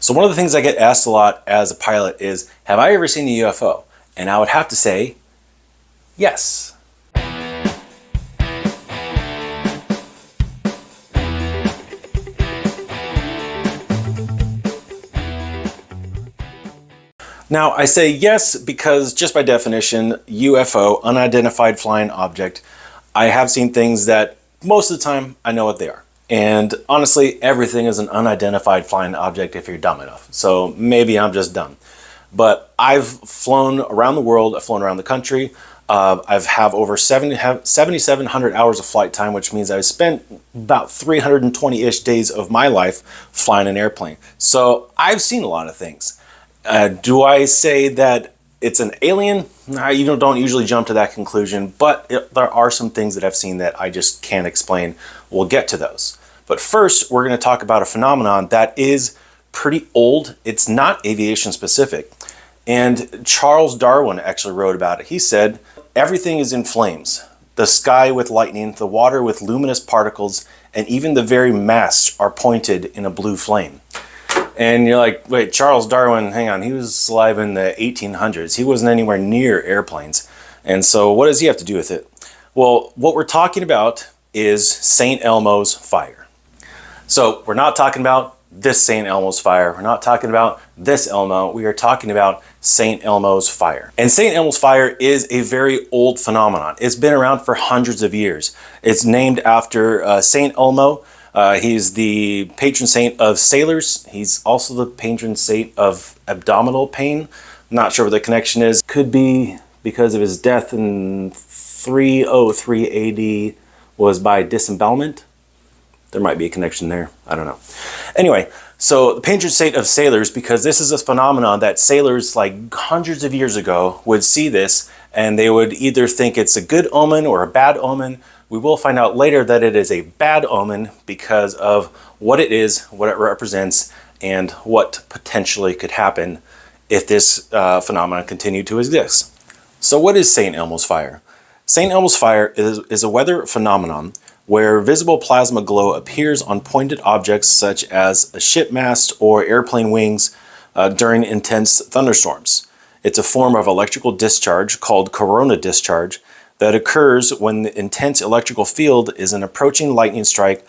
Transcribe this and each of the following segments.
So one of the things I get asked a lot as a pilot is, have I ever seen a UFO? And I would have to say, yes. Now, I say yes because just by definition, UFO, unidentified flying object, I have seen things that most of the time I know what they are. And honestly, everything is an unidentified flying object if you're dumb enough. So maybe I'm just dumb. But I've flown around the world, I've flown around the country. I've have over 7,700 hours of flight time, which means I've spent about 320-ish days of my life flying an airplane. So I've seen a lot of things. Do I say that it's an alien? I don't usually jump to that conclusion, but there are some things that I've seen that I just can't explain. We'll get to those. But first, we're going to talk about a phenomenon that is pretty old. It's not aviation specific. And Charles Darwin actually wrote about it. He said, everything is in flames. The sky with lightning, the water with luminous particles, and even the very masts are pointed in a blue flame. And you're like, wait, Charles Darwin, hang on, he was alive in the 1800s. He wasn't anywhere near airplanes. And so what does he have to do with it? Well, what we're talking about is St. Elmo's fire. So we're not talking about this St. Elmo's fire. We're not talking about this Elmo. We are talking about St. Elmo's fire. And St. Elmo's fire is a very old phenomenon. It's been around for hundreds of years. It's named after St. Elmo. He's the patron saint of sailors. He's also the patron saint of abdominal pain. I'm not sure what the connection is. Could be because of his death in 303 AD was by disembowelment. There might be a connection there. I don't know. Anyway, so the patron saint of sailors, because this is a phenomenon that sailors like hundreds of years ago would see this and they would either think it's a good omen or a bad omen. We will find out later that it is a bad omen because of what it is, what it represents, and what potentially could happen if this phenomenon continued to exist. So what is St. Elmo's fire? St. Elmo's fire is a weather phenomenon where visible plasma glow appears on pointed objects such as a ship mast or airplane wings during intense thunderstorms. It's a form of electrical discharge called corona discharge that occurs when the intense electrical field is an approaching lightning strike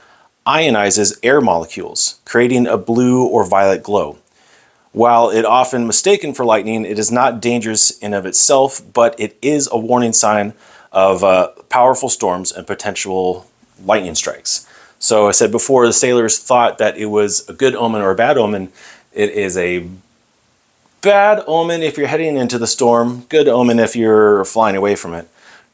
ionizes air molecules, creating a blue or violet glow. While it often mistaken for lightning, it is not dangerous in of itself, but it is a warning sign of powerful storms and potential lightning strikes. So I said before, the sailors thought that it was a good omen or a bad omen. It is a bad omen if you're heading into the storm, good omen if you're flying away from it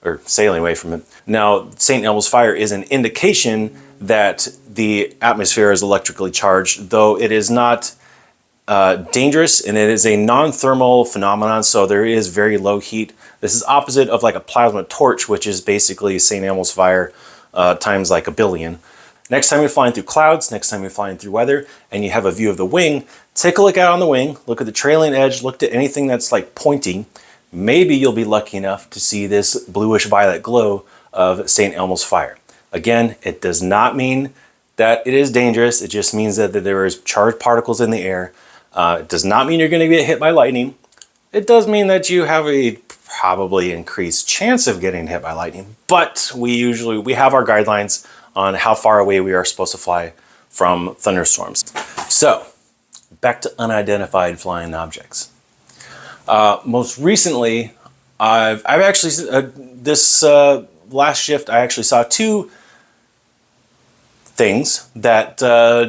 or sailing away from it. Now, St. Elmo's fire is an indication that the atmosphere is electrically charged, though it is not dangerous, and it is a non-thermal phenomenon, so there is very low heat. This is opposite of like a plasma torch, which is basically St. Elmo's fire times like a billion. Next time you're flying through clouds, next time you're flying through weather, and you have a view of the wing, take a look out on the wing, look at the trailing edge, look at anything that's like pointing. Maybe you'll be lucky enough to see this bluish violet glow of St. Elmo's fire. Again, it does not mean that it is dangerous. It just means that there is charged particles in the air. It does not mean you're going to get hit by lightning. It does mean that you have a probably increased chance of getting hit by lightning, but we have our guidelines on how far away we are supposed to fly from thunderstorms. So back to unidentified flying objects. Most recently, I've actually this last shift I actually saw two things that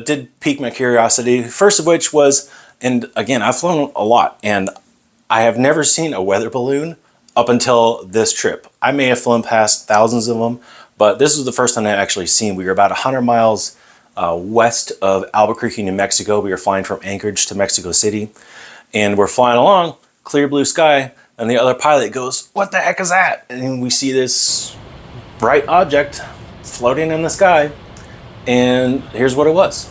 did pique my curiosity. First of which was, and again, I've flown a lot, and I have never seen a weather balloon up until this trip. I may have flown past thousands of them, but this was the first time I've actually seen. We were about 100 miles west of Albuquerque, New Mexico. We were flying from Anchorage to Mexico City, and we're flying along, clear blue sky, and the other pilot goes, "What the heck is that?" And we see this bright object floating in the sky, and here's what it was.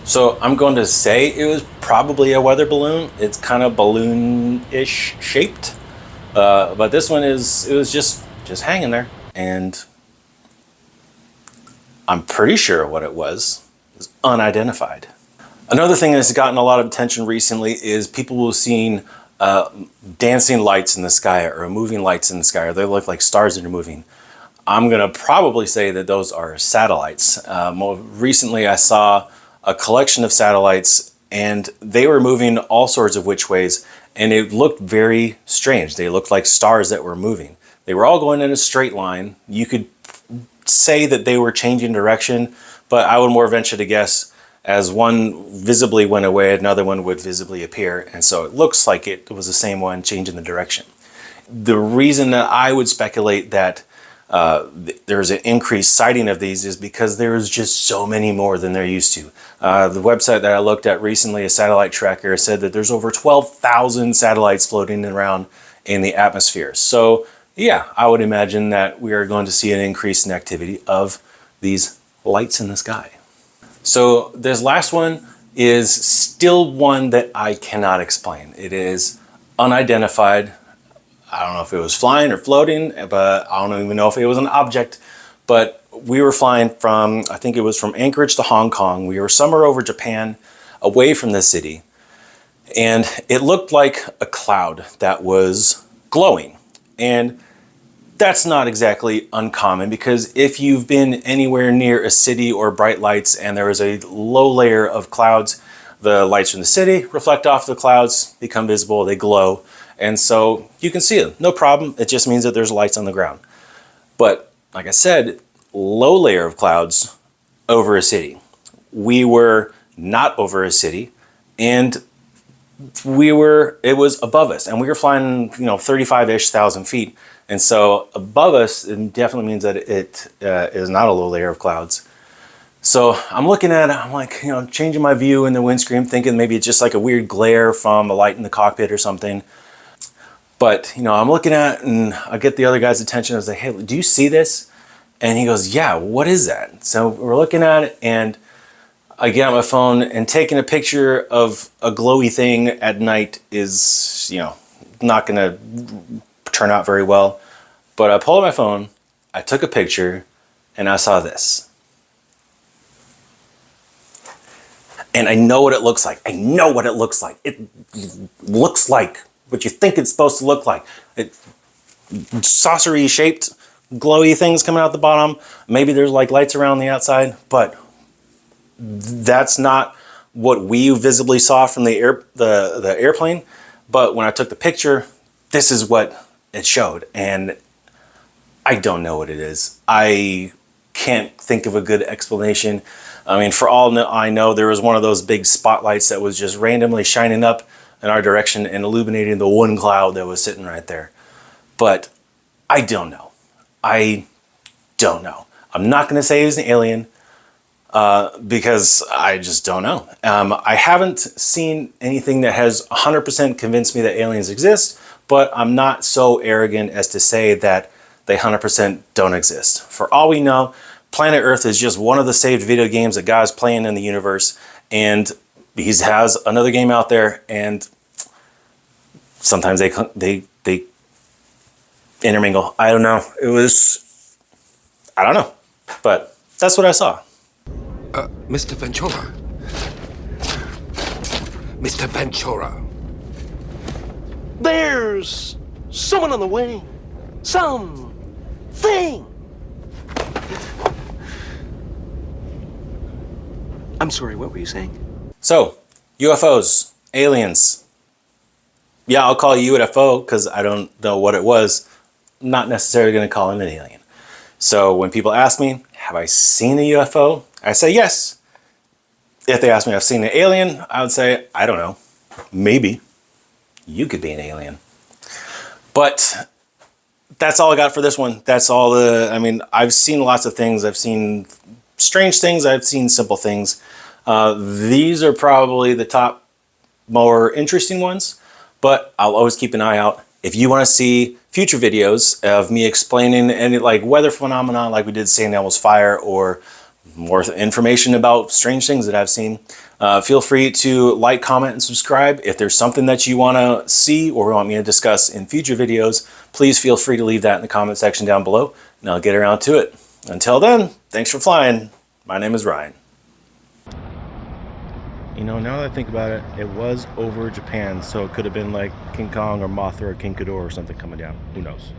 So I'm going to say it was probably a weather balloon. It's kind of balloon-ish shaped, but this one it was just hanging there, and I'm pretty sure what it was unidentified. Another thing that's gotten a lot of attention recently is people will seen dancing lights in the sky or moving lights in the sky, or they look like stars that are moving. I'm gonna probably say that those are satellites. More recently, I saw a collection of satellites, and they were moving all sorts of which ways, and it looked very strange. They looked like stars that were moving. They were all going in a straight line. You could say that they were changing direction, but I would more venture to guess as one visibly went away, another one would visibly appear. And so it looks like it was the same one changing the direction. The reason that I would speculate that there's an increased sighting of these is because there's just so many more than there used to. The website that I looked at recently, a satellite tracker, said that there's over 12,000 satellites floating around in the atmosphere. So yeah, I would imagine that we are going to see an increase in activity of these lights in the sky. So this last one is still one that I cannot explain. It is unidentified. I don't know if it was flying or floating, but I don't even know if it was an object. But we were flying from, I think it was from Anchorage to Hong Kong. We were somewhere over Japan, away from the city. And it looked like a cloud that was glowing. And that's not exactly uncommon, because if you've been anywhere near a city or bright lights and there is a low layer of clouds, the lights from the city reflect off the clouds, become visible, they glow. And so you can see them, no problem. It just means that there's lights on the ground. But like I said, low layer of clouds over a city. We were not over a city, and it was above us, and we were flying, 35-ish thousand feet. And so above us, it definitely means that it is not a low layer of clouds. So I'm looking at it, I'm like, changing my view in the windscreen, thinking maybe it's just like a weird glare from a light in the cockpit or something. But, I'm looking at it, and I get the other guy's attention. I was like, hey, do you see this? And he goes, yeah, what is that? So we're looking at it, and I get on my phone, and taking a picture of a glowy thing at night is, not gonna turn out very well. But I pulled out my phone, I took a picture, and I saw this. And I know what it looks like. I know what it looks like. It looks like what you think it's supposed to look like. Saucery shaped, glowy things coming out the bottom. Maybe there's like lights around the outside, but that's not what we visibly saw from the airplane. But when I took the picture, this is what it showed, and I don't know what it is. I can't think of a good explanation. I mean, for all I know, there was one of those big spotlights that was just randomly shining up in our direction and illuminating the one cloud that was sitting right there. But I don't know. I don't know. I'm not going to say it was an alien because I just don't know. I haven't seen anything that has 100% convinced me that aliens exist, but I'm not so arrogant as to say that they 100% don't exist. For all we know, Planet Earth is just one of the saved video games that God's playing in the universe, and he has another game out there, and sometimes they intermingle. I don't know. I don't know, but that's what I saw. Mr. Ventura. Mr. Ventura. There's someone on the way. Something. I'm sorry, what were you saying? So, UFOs, aliens. Yeah, I'll call you UFO because I don't know what it was. I'm not necessarily going to call it an alien. So when people ask me, have I seen a UFO? I say yes. If they ask me if I've seen an alien, I would say, I don't know. Maybe. You could be an alien. But that's all I got for this one. That's all I've seen lots of things. I've seen strange things. I've seen simple things. These are probably the top more interesting ones, but I'll always keep an eye out. If you want to see future videos of me explaining any like weather phenomenon like we did St. Elmo's fire, or more information about strange things that I've seen, feel free to like, comment, and subscribe. If there's something that you want to see or want me to discuss in future videos, please feel free to leave that in the comment section down below, and I'll get around to it. Until then, thanks for flying. My name is Ryan. You know, now that I think about it, it was over Japan, so it could have been like King Kong or Mothra or King Ghidorah or something coming down. Who knows?